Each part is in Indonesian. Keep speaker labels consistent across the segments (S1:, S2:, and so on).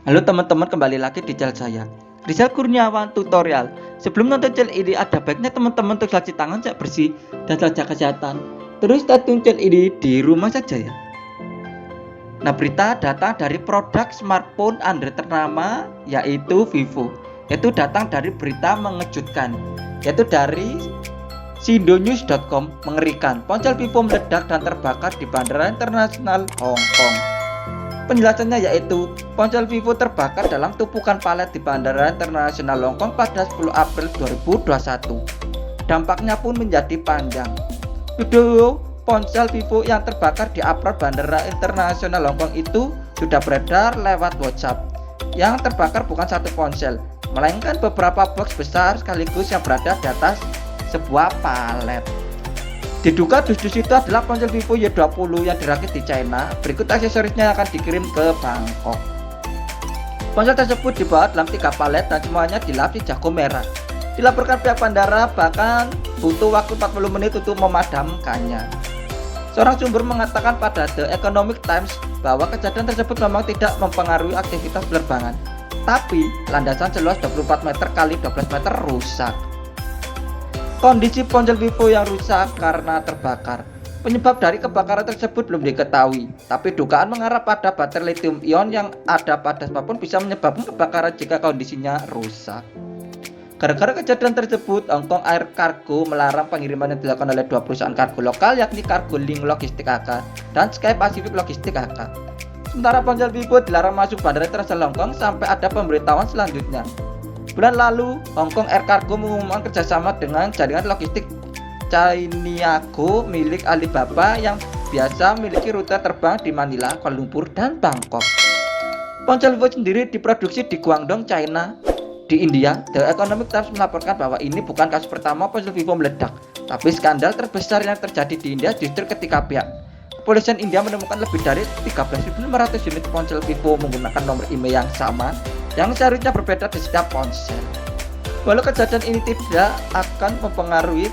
S1: Halo teman-teman, kembali lagi di channel saya, Rizal Kurniawan Tutorial. Sebelum nonton channel ini, ada baiknya teman-teman untuk cuci tangan cek bersih dan jaga kesehatan. Terus tonton channel ini di rumah saja ya. Nah, berita datang dari produk smartphone Android ternama yaitu Vivo. Yaitu datang dari berita mengejutkan, yaitu dari sindonews.com. Mengerikan, ponsel Vivo meledak dan terbakar di Bandara Internasional Hong Kong. Penjelasannya yaitu ponsel Vivo terbakar dalam tumpukan palet di Bandara Internasional Hong Kong pada 10 April 2021. Dampaknya pun menjadi panjang. Video ponsel Vivo yang terbakar di apron Bandara Internasional Hong Kong itu sudah beredar lewat WhatsApp. Yang terbakar bukan satu ponsel, melainkan beberapa box besar sekaligus yang berada di atas sebuah palet. Diduga dus-dus itu adalah ponsel Vivo Y20 yang dirakit di China. Berikut aksesorisnya yang akan dikirim ke Bangkok. Ponsel tersebut dibawa dalam 3 palet dan semuanya dilapisi jago merah. Dilaporkan pihak bandara bahkan butuh waktu 40 menit untuk memadamkannya. Seorang sumber mengatakan pada The Economic Times bahwa kejadian tersebut memang tidak mempengaruhi aktivitas penerbangan, tapi landasan seluas 24 meter kali 12 meter rusak. Kondisi ponsel Vivo yang rusak karena terbakar. Penyebab dari kebakaran tersebut belum diketahui, tapi dugaan mengarah pada baterai lithium ion yang ada pada smartphone bisa menyebabkan kebakaran jika kondisinya rusak. Gara-gara kejadian tersebut, Hong Kong Air Cargo melarang pengiriman yang dilakukan oleh 2 perusahaan kargo lokal, yakni Cargo Link Logistik AK dan Sky Pacific Logistik AK. Sementara ponsel Vivo dilarang masuk Bandara Internasional Hong Kong sampai ada pemberitahuan selanjutnya. Bulan lalu, Hong Kong Air Cargo mengumumkan kerjasama dengan jaringan logistik Cainiago milik Alibaba yang biasa memiliki rute terbang di Manila, Kuala Lumpur, dan Bangkok. Ponsel Vivo sendiri diproduksi di Guangdong, China. Di India, The Economic Times melaporkan bahwa ini bukan kasus pertama ponsel Vivo meledak, tapi skandal terbesar yang terjadi di India justru ketika pihak kepolisian India menemukan lebih dari 13.500 unit ponsel Vivo menggunakan nomor IMEI yang sama yang seharusnya berbeda di setiap ponsel. Walau kejadian ini tidak akan mempengaruhi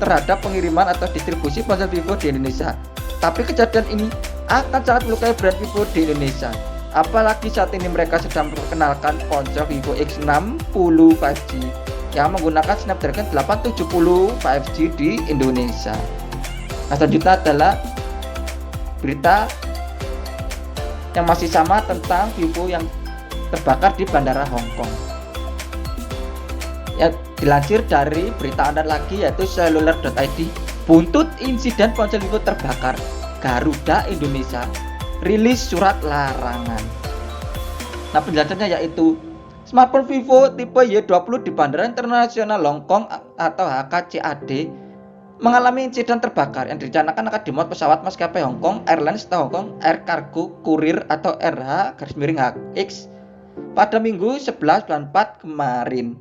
S1: terhadap pengiriman atau distribusi ponsel Vivo di Indonesia, tapi kejadian ini akan sangat melukai brand Vivo di Indonesia. Apalagi saat ini mereka sedang memperkenalkan ponsel Vivo X60 5G yang menggunakan Snapdragon 870 5G di Indonesia. Nah, selanjutnya adalah berita yang masih sama tentang Vivo yang terbakar di Bandara Hong Kong. Ya, dilansir dari berita andalan lagi yaitu cellular.id, buntut insiden ponsel Vivo terbakar, Garuda Indonesia rilis surat larangan. Nah, penjelasannya yaitu smartphone Vivo tipe Y20 di Bandara Internasional Hong Kong atau HKCAD mengalami insiden terbakar yang direncanakan akan dimuat pesawat maskapai Hong Kong Airlines atau Hong Kong Air Cargo Courier atau RH-HX pada Minggu 11 bulan 4 kemarin.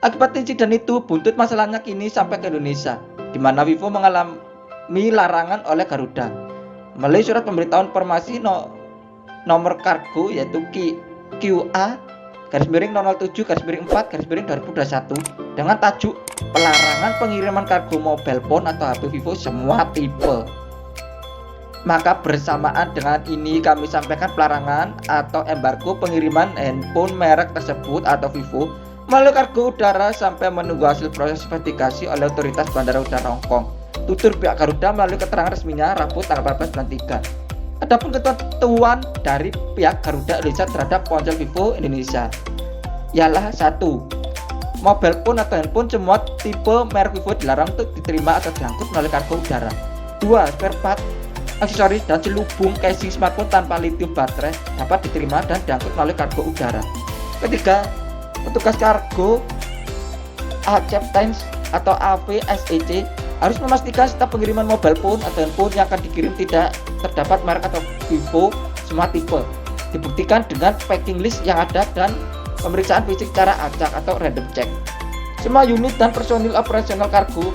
S1: Akibat insiden itu, buntut masalahnya kini sampai ke Indonesia, di mana Vivo mengalami larangan oleh Garuda. Melalui surat pemberitahuan informasi nomor kargo yaitu QA 007-4-2021 dengan tajuk pelarangan pengiriman kargo mobile phone atau HP Vivo semua tipe. Maka bersamaan dengan ini kami sampaikan pelarangan atau embargo pengiriman handphone merek tersebut atau Vivo melalui kargo udara sampai menunggu hasil proses investigasi oleh otoritas Bandara Udara Hong Kong. Tutur pihak Garuda melalui keterangan resminya Rabu tanggal 14 bulan 3. Adapun ketentuan dari pihak Garuda Indonesia terhadap ponsel Vivo Indonesia ialah 1. Mobile phone atau handphone semua tipe merek Vivo dilarang untuk diterima atau diangkut melalui kargo udara. 2. Spare part, aksesoris dan selubung casing smartphone tanpa lithium baterai dapat diterima dan diangkut melalui kargo udara. Ketiga, petugas kargo acceptance atau AVSEC harus memastikan setiap pengiriman mobile phone atau handphone yang akan dikirim tidak terdapat merek atau Vivo semua tipe. Dibuktikan dengan packing list yang ada dan pemeriksaan fisik secara acak atau random check. Semua unit dan personil operasional kargo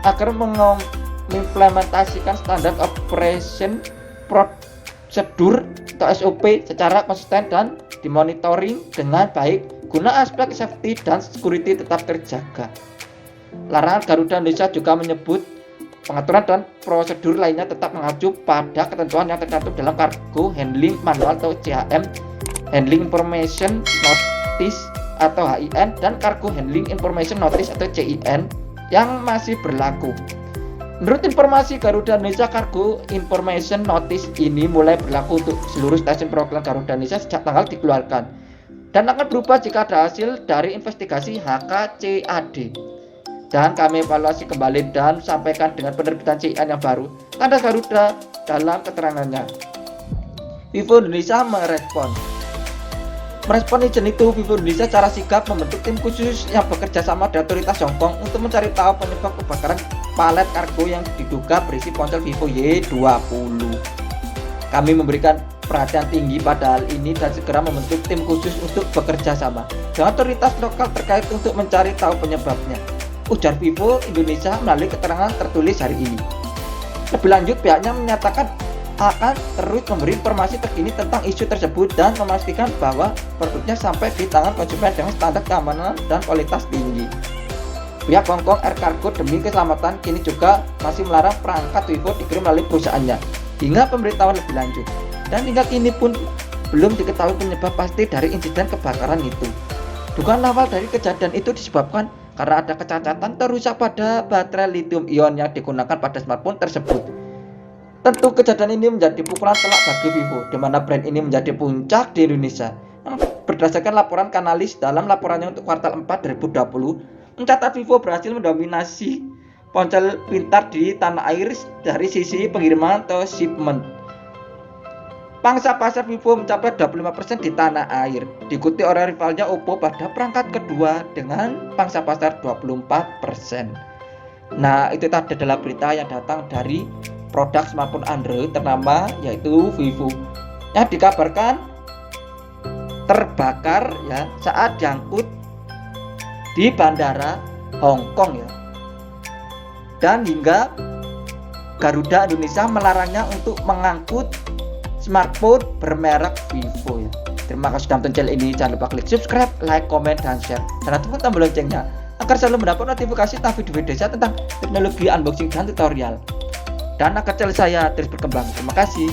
S1: akan mengimplementasikan standar operation prosedur atau SOP secara konsisten dan dimonitoring dengan baik guna aspek safety dan security tetap terjaga. Larangan Garuda Indonesia juga menyebut pengaturan dan prosedur lainnya tetap mengacu pada ketentuan yang tercantum dalam Cargo Handling Manual atau CHM Handling Information Notice atau HIN dan Cargo Handling Information Notice atau CIN yang masih berlaku. Menurut informasi Garuda Indonesia, Cargo Information Notice ini mulai berlaku untuk seluruh stasiun perwakilan Garuda Indonesia sejak tanggal dikeluarkan dan akan berubah jika ada hasil dari investigasi HKCAD. Dan kami evaluasi kembali dan sampaikan dengan penerbitan CIN yang baru, tanda Garuda dalam keterangannya. Vivo Indonesia merespon izin itu. Vivo Indonesia secara sigap membentuk tim khusus yang bekerja sama dengan otoritas Hongkong untuk mencari tahu penyebab kebakaran palet kargo yang diduga berisi ponsel Vivo Y20. Kami memberikan perhatian tinggi pada hal ini dan segera membentuk tim khusus untuk bekerja sama dengan otoritas lokal terkait untuk mencari tahu penyebabnya, ujar Vivo Indonesia melalui keterangan tertulis hari ini. Lebih lanjut, pihaknya menyatakan akan terus memberi informasi terkini tentang isu tersebut dan memastikan bahwa produknya sampai di tangan konsumen dengan standar keamanan dan kualitas tinggi. Pihak Hongkong Air Cargo demi keselamatan kini juga masih melarang perangkat Vivo dikirim melalui perusahaannya hingga pemberitahuan lebih lanjut. Dan hingga kini pun belum diketahui penyebab pasti dari insiden kebakaran itu. Dugaan awal dari kejadian itu disebabkan karena ada kecacatan terusak pada baterai lithium ion yang digunakan pada smartphone tersebut. Tentu kejadian ini menjadi pukulan telak bagi Vivo, di mana brand ini menjadi puncak di Indonesia. Berdasarkan laporan Kanalis dalam laporannya untuk kuartal 4 2020, mencatat Vivo berhasil mendominasi ponsel pintar di tanah air dari sisi pengiriman atau shipment. Pangsa pasar Vivo mencapai 25% di tanah air, diikuti oleh rivalnya Oppo pada perangkat kedua dengan pangsa pasar 24%. Nah, itu tadi adalah berita yang datang dari produk smartphone Android ternama yaitu Vivo yang dikabarkan terbakar ya saat diangkut di bandara Hong Kong ya. Dan hingga Garuda Indonesia melarangnya untuk mengangkut smartphone bermerek Vivo ya. Terima kasih sudah menonton channel ini. Jangan lupa klik subscribe, like, comment, dan share. Dan aktifkan tombol loncengnya agar selalu mendapat notifikasi tentang video-video saya tentang teknologi, unboxing, dan tutorial. Dan agar channel saya terus berkembang. Terima kasih.